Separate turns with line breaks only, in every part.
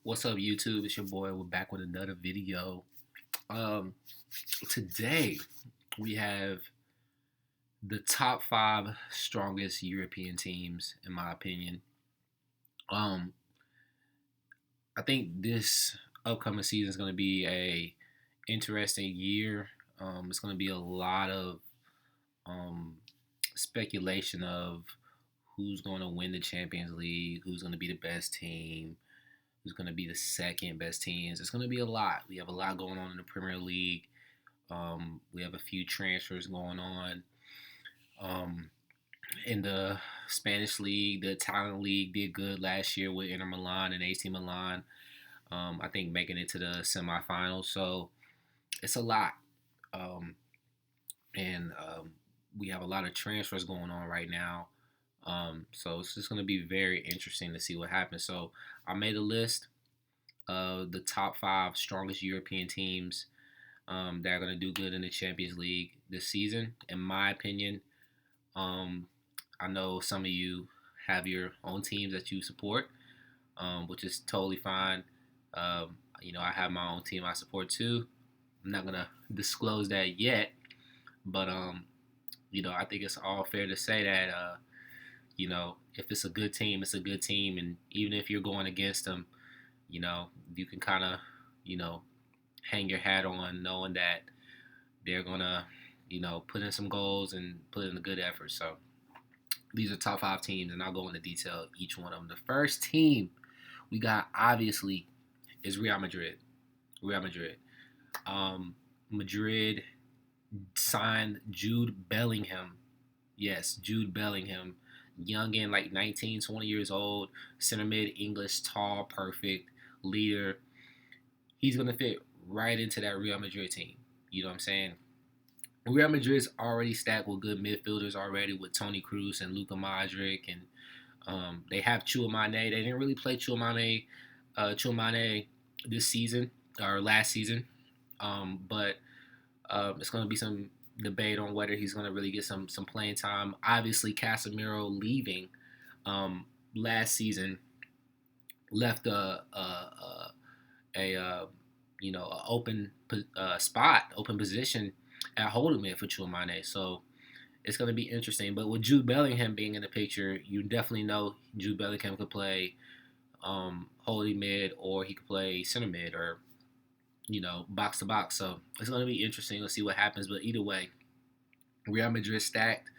What's up, YouTube? It's your boy. We're back with another video. Um, Today we have the top five strongest European teams, in my opinion. Um, I think this upcoming season is going to be a interesting year. It's going to be a lot of um, speculation of who's going to win the Champions League, who's going to be the best team, who's going to be the second best teams. It's going to be a lot. We have a lot going on in the Premier League. We have a few transfers going on. Um, in the Spanish league, the Italian league did good last year with Inter Milan and AC Milan. I think making it to the semifinals. So it's a lot. Um, and we have a lot of transfers going on right now. So it's just going to be very interesting to see what happens. So I made a list of the top five strongest European teams that are going to do good in the Champions League this season. In my opinion, um, I know some of you have your own teams that you support, which is totally fine. I have my own team I support too. I'm not gonna disclose that yet, but I think it's all fair to say that if it's a good team, it's a good team, and even if you're going against them, you can kind of, you know, hang your hat on knowing that they're gonna, put in some goals and put in a good effort. So these are top five teams, and I'll go into detail each one of them. The first team we got obviously is Real Madrid. Real Madrid. Madrid signed Jude Bellingham. Yes, Jude Bellingham. Youngin, like 19, 20 years old. Center mid, English, tall, perfect, leader. He's going to fit right into that Real Madrid team. You know what I'm saying? Real Madrid's already stacked with good midfielders already with Toni Kroos and Luka Modric, and they have Chouamani. They didn't really play Chouamani this season or last season, but it's going to be some debate on whether he's going to really get some playing time. Obviously, Casemiro leaving last season left a open spot, open position at holding mid for Chouamani. So it's going to be interesting. But with Jude Bellingham being in the picture, you definitely know Jude Bellingham could play holding mid, or he could play center mid, or box to box. So it's going to be interesting. Let's see what happens. But either way, Real Madrid stacked.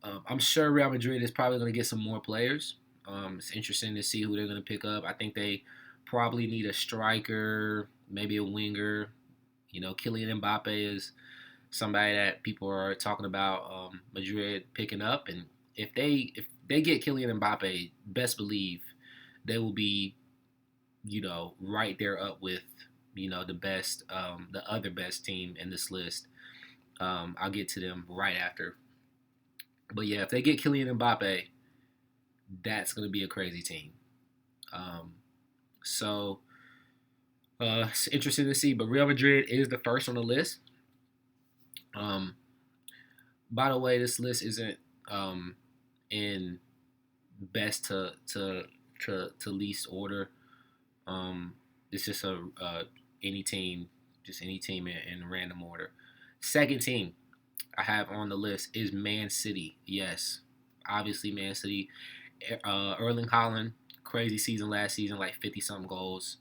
I'm sure Real Madrid is probably going to get some more players. It's interesting to see who they're going to pick up. I think they probably need a striker, maybe a winger. Kylian Mbappe is somebody that people are talking about Madrid picking up, and if they get Kylian Mbappe, best believe they will be right there up with the best, the other best team in this list. I'll get to them right after. But yeah, if they get Kylian Mbappe, that's going to be a crazy team. Um, so it's interesting to see. But Real Madrid is the first on the list. Um, by the way, this list isn't in best to least order. It's just any team, just any team in random order. Second team I have on the list is Man City. Yes, obviously Man City. Erling Haaland, crazy season last season, like 50 something goals,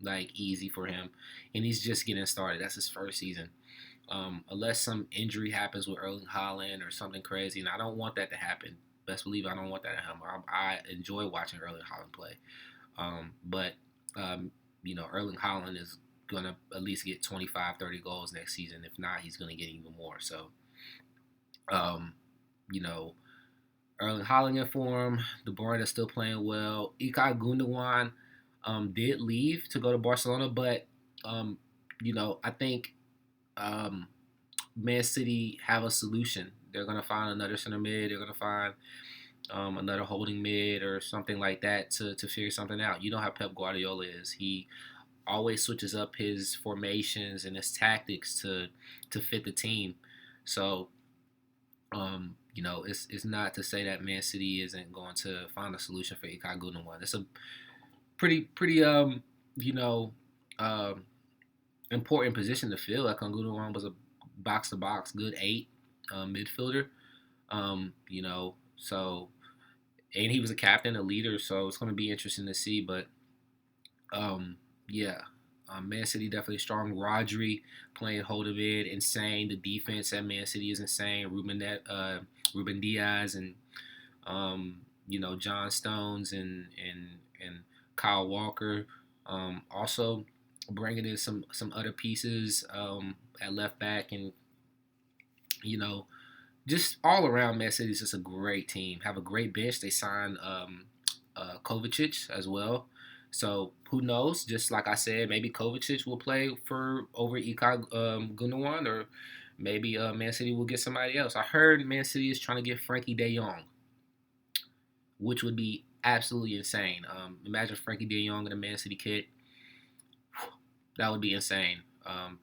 like easy for him, and he's just getting started. That's his first season. Unless some injury happens with Erling Haaland or something crazy, and I don't want that to happen. Best believe I don't want that to happen. I enjoy watching Erling Haaland play, but Erling Haaland is gonna at least get 25, 30 goals next season. If not, he's gonna get even more. So, um, you know, Erling Haaland in form. De Bruyne is still playing well. Ilkay Gundogan did leave to go to Barcelona, but I think um, Man City have a solution. They're gonna find another center mid. They're gonna find another holding mid or something like that to figure something out. You know how Pep Guardiola is. He always switches up his formations and his tactics to fit the team. So it's not to say that Man City isn't going to find a solution for Ilkay Gundogan. It's a pretty you know, um, important position to fill. Like Gundogan was a box to box good eight midfielder. You know, so and he was a captain, a leader. So it's going to be interesting to see. But um, yeah, Man City definitely strong. Rodri playing hold of it, insane. The defense at Man City is insane. Ruben Diaz and John Stones and Kyle Walker. Also bringing in some other pieces at left back and you know just all around. Man City is just a great team. Have a great bench. They signed Kovacic as well. So who knows? Just like I said, maybe Kovacic will play for over Ilkay Gundogan, or maybe Man City will get somebody else. I heard Man City is trying to get Frankie De Jong, which would be absolutely insane. Imagine Frankie De Jong in a Man City kit. That would be insane.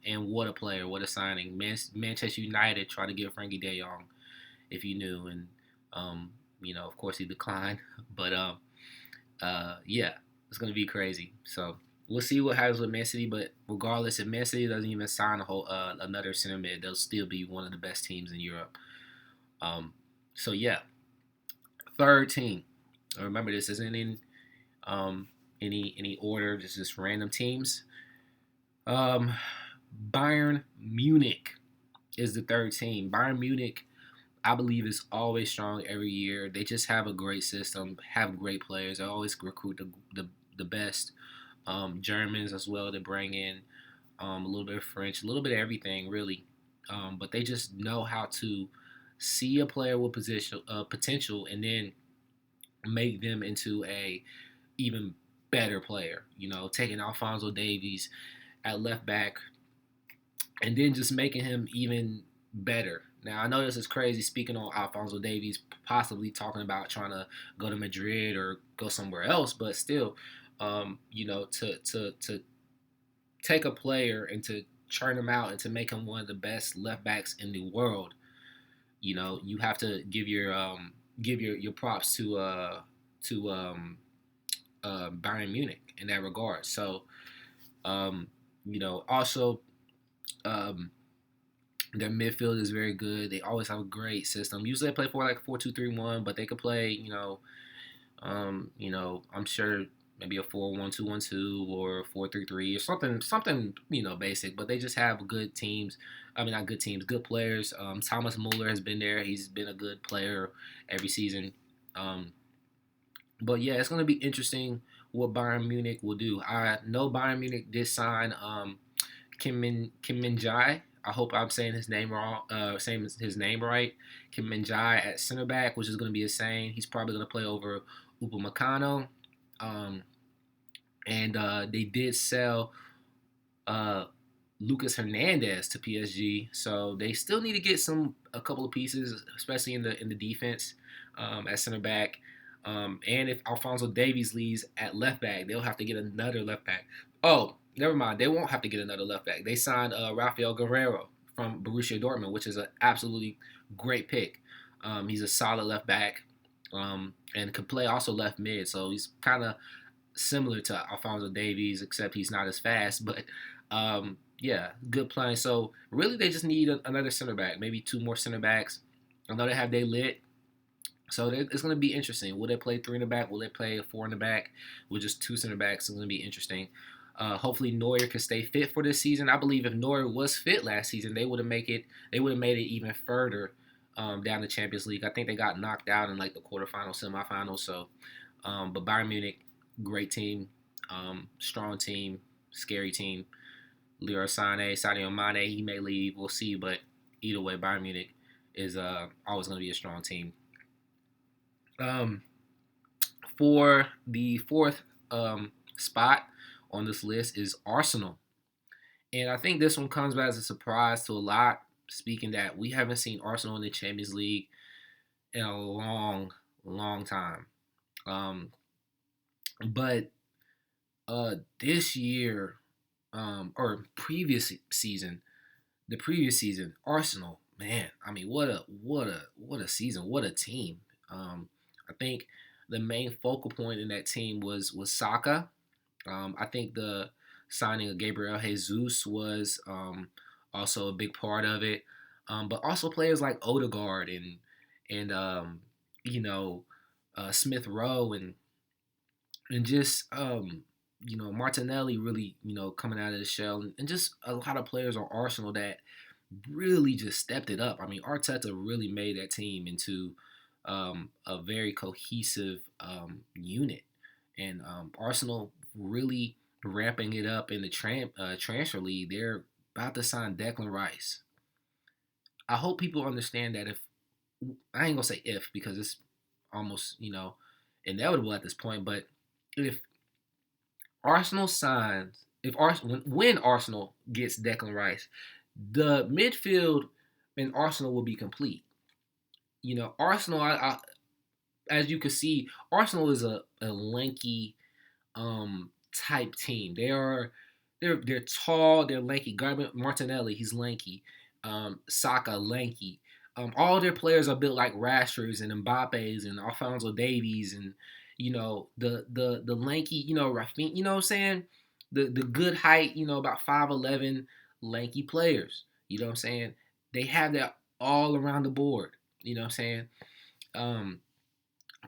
And what a player, what a signing. Manchester United tried to get Frankie De Jong, if you knew, and of course he declined. But yeah, it's gonna be crazy. So we'll see what happens with Man City. But regardless, if Man City doesn't even sign a whole another center mid, they'll still be one of the best teams in Europe. So yeah, third team. Remember, this isn't in any order. This is just random teams. Um, Bayern Munich is the third team. Bayern Munich, I believe, is always strong every year. They just have a great system, have great players. They always recruit the best Germans as well. They bring in a little bit of French, a little bit of everything, really. But they just know how to see a player with potential and then make them into a even better player. Taking Alphonso Davies at left back and then just making him even better. Now I know this is crazy speaking on Alphonso Davies possibly talking about trying to go to Madrid or go somewhere else, but still, to take a player and to churn him out and to make him one of the best left backs in the world, you have to give your props to Bayern Munich in that regard. So, also um, their midfield is very good. They always have a great system. Usually they play for like 4-2-3-1, but they could play, I'm sure maybe a 4-1-2-1-2 or 4-3-3 or something, basic. But they just have good teams. I mean, not good teams, good players. Thomas Muller has been there. He's been a good player every season. But yeah, it's going to be interesting what Bayern Munich will do. I know Bayern Munich did sign Kim Min Jae. I hope I'm saying his name wrong. Saying his name right. Kim Min Jae at center back, which is going to be insane. He's probably going to play over Upamecano. And they did sell Lucas Hernandez to PSG, so they still need to get a couple of pieces, especially in the defense at center back. And if Alphonso Davies leaves at left back, they'll have to get another left back. Oh, never mind. They won't have to get another left back. They signed Rafael Guerrero from Borussia Dortmund, which is an absolutely great pick. He's a solid left back and could play also left mid. So he's kind of similar to Alphonso Davies, except he's not as fast. But yeah, good playing. So really, they just need another center back, maybe two more center backs. I know they have they lit. So it's going to be interesting. Will they play three in the back? Will they play a four in the back with just two center backs? It's going to be interesting. Hopefully Neuer can stay fit for this season. I believe if Neuer was fit last season, they would have made it even further down the Champions League. I think they got knocked out in like the quarterfinals, semifinals. So, but Bayern Munich, great team, strong team, scary team. Leroy Sané, Sadio Mane, he may leave. We'll see. But either way, Bayern Munich is always going to be a strong team. For the fourth spot on this list is Arsenal. And I think this one comes as a surprise to a lot, speaking that we haven't seen Arsenal in the Champions League in a long, long time. But this year, or the previous season, Arsenal, man, I mean, what a season, what a team. I think the main focal point in that team was Saka. I think the signing of Gabriel Jesus was also a big part of it. But also players like Odegaard and you know Smith Rowe and just Martinelli really coming out of the shell and just a lot of players on Arsenal that really just stepped it up. I mean, Arteta really made that team into a very cohesive unit, and Arsenal really ramping it up in the transfer league. They're about to sign Declan Rice. I hope people understand that if I ain't gonna say if because it's almost inevitable at this point, but if Arsenal signs if Arsenal when Arsenal gets Declan Rice, the midfield in Arsenal will be complete. Arsenal, as you can see, Arsenal is a lanky type team. They're tall, they're lanky. Gabriel Martinelli, he's lanky. Saka, lanky. All their players are built like Rashards and Mbappe's and Alphonso Davies and the lanky, Rafinha, you know what I'm saying? The good height, about 5'11", lanky players. You know what I'm saying? They have that all around the board. You know what I'm saying? Um,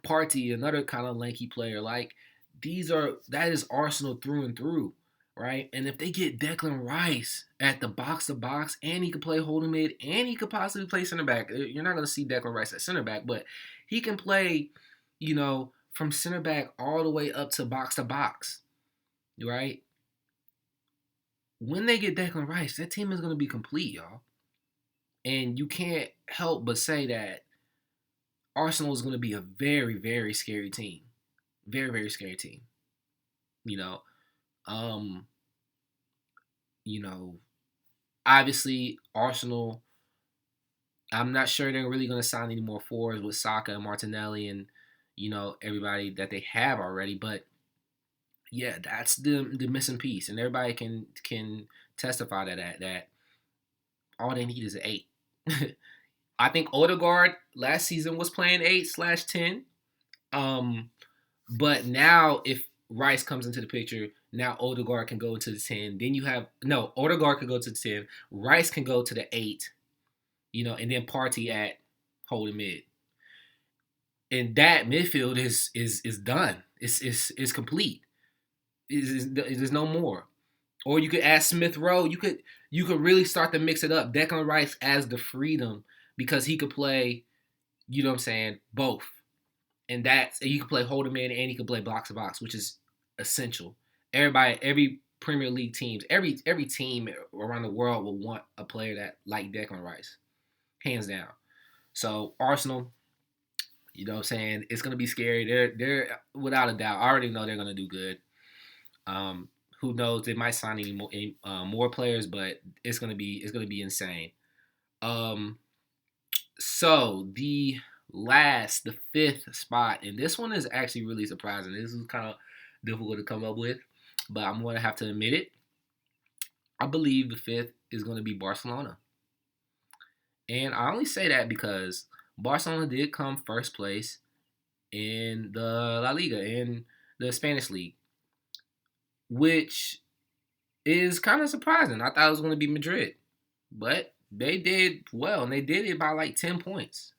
Party, another kind of lanky player. Like that is Arsenal through and through, right? And if they get Declan Rice at the box to box, and he could play holding mid, and he could possibly play center back. You're not gonna see Declan Rice at center back, but he can play, from center back all the way up to box, right? When they get Declan Rice, that team is gonna be complete, y'all. And you can't help but say that Arsenal is going to be a very, very scary team. Very, very scary team. You know, um, you know, obviously Arsenal. I'm not sure they're really going to sign any more forwards with Saka and Martinelli and everybody that they have already. But yeah, that's the missing piece, and everybody can testify to that all they need is an 8. I think Odegaard last season was playing 8/10. But now if Rice comes into the picture, now Odegaard can go to the 10. Then you have Odegaard can go to the 10. Rice can go to the 8. And then Party at holding mid. And that midfield is done. It's complete. There's no more. Or you could add Smith Rowe. You could really start to mix it up. Declan Rice as the freedom because he could play, both. And you can play holding man and you can play box to box, which is essential. Every Premier League teams, every team around the world will want a player that like Declan Rice, hands down. So Arsenal, it's gonna be scary. They're without a doubt. I already know they're gonna do good. Who knows? They might sign any more players, but it's gonna be insane. So the fifth spot, and this one is actually really surprising. This is kind of difficult to come up with, but I'm going to have to admit it. I believe the fifth is going to be Barcelona. And I only say that because Barcelona did come first place in the La Liga, in the Spanish league, which is kind of surprising. I thought it was going to be Madrid, but they did well, and they did it by like 10 points.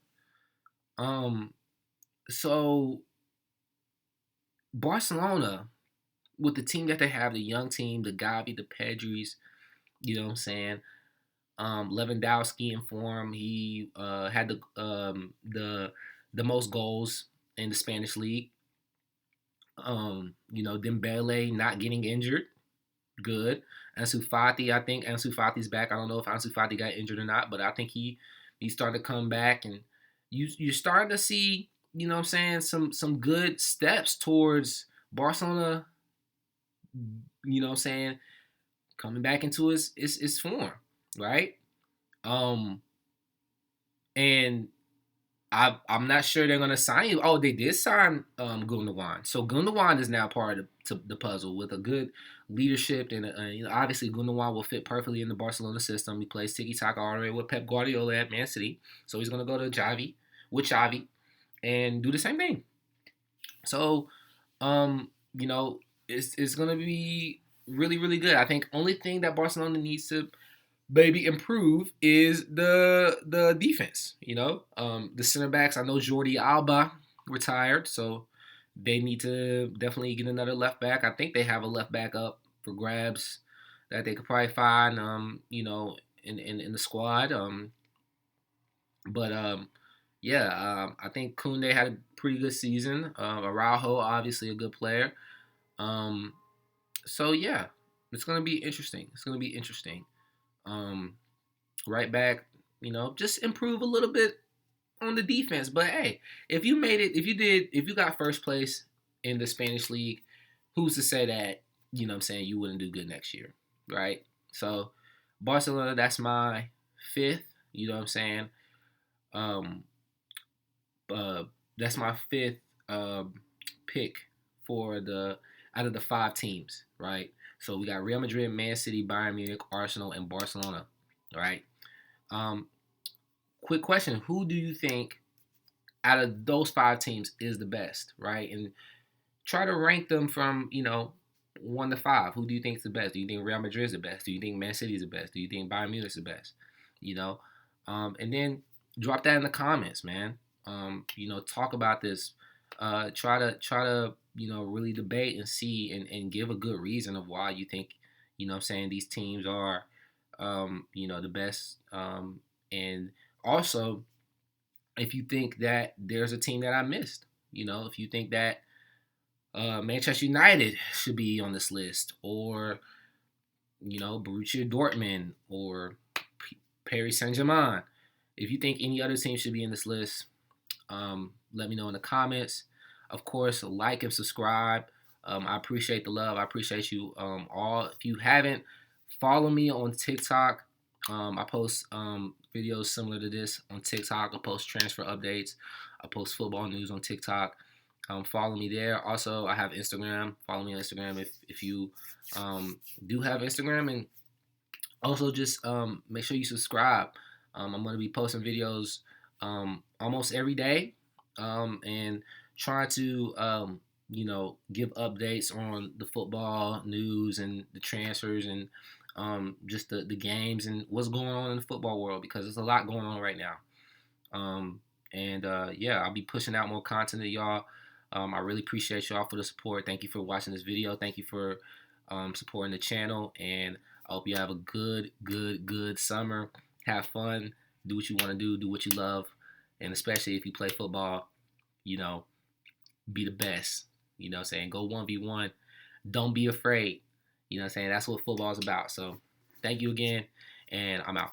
So Barcelona, with the team that they have, the young team, the Gavi, the Pedris, you know what I'm saying? Lewandowski in form. He had the most goals in the Spanish league. Dembele not getting injured. Good. Ansu Fati, I think Ansu Fati's back. I don't know if Ansu Fati got injured or not, but I think he started to come back, and you're starting to see, some good steps towards Barcelona, coming back into its form, right? And I'm not sure they're gonna sign you. Oh, they did sign Gundogan. So Gundogan is now part of the puzzle with a good leadership, and obviously Gundogan will fit perfectly in the Barcelona system. He plays tiki taka already with Pep Guardiola at Man City, so he's gonna go to Xavi, and do the same thing. So, it's gonna be really really good. I think only thing that Barcelona needs to maybe improve is the defense. The center backs. I know Jordi Alba retired, so they need to definitely get another left back. I think they have a left back up for grabs that they could probably find. In the squad. But yeah, I think Koundé had a pretty good season. Araujo, obviously a good player. Um, so yeah, it's gonna be interesting. It's gonna be interesting. Um, right back, just improve a little bit on the defense. But hey, if you made it, if you got first place in the Spanish league, who's to say that, what I'm saying, you wouldn't do good next year, right? So Barcelona, that's my fifth, you know what I'm saying? Um, uh, that's my fifth pick for the out of the five teams, right? So we got Real Madrid, Man City, Bayern Munich, Arsenal, and Barcelona, right? Um, quick question: who do you think out of those five teams is the best, right? And try to rank them from 1 to 5. Who do you think is the best? Do you think Real Madrid is the best? Do you think Man City is the best? Do you think Bayern Munich is the best? You know, and then drop that in the comments, man. Talk about this. Try to really debate and see and give a good reason of why you think I'm saying these teams are the best. And also, if you think that there's a team that I missed, if you think that Manchester United should be on this list, or Borussia Dortmund, or Paris Saint Germain. If you think any other team should be in this list, let me know in the comments. Of course, like and subscribe. I appreciate the love. I appreciate you all. If you haven't, follow me on TikTok. I post videos similar to this on TikTok. I post transfer updates. I post football news on TikTok. Follow me there. Also, I have Instagram. Follow me on Instagram if you do have Instagram. And also just make sure you subscribe. I'm going to be posting videos almost every day and trying to, give updates on the football news and the transfers and just the games and what's going on in the football world, because there's a lot going on right now. Yeah, I'll be pushing out more content to y'all. I really appreciate y'all for the support. Thank you for watching this video. Thank you for supporting the channel. And I hope you have a good summer. Have fun. Do what you want to do. Do what you love. And especially if you play football, be the best. Saying? Go 1v1. Don't be afraid. Saying? That's what football is about. So thank you again. And I'm out.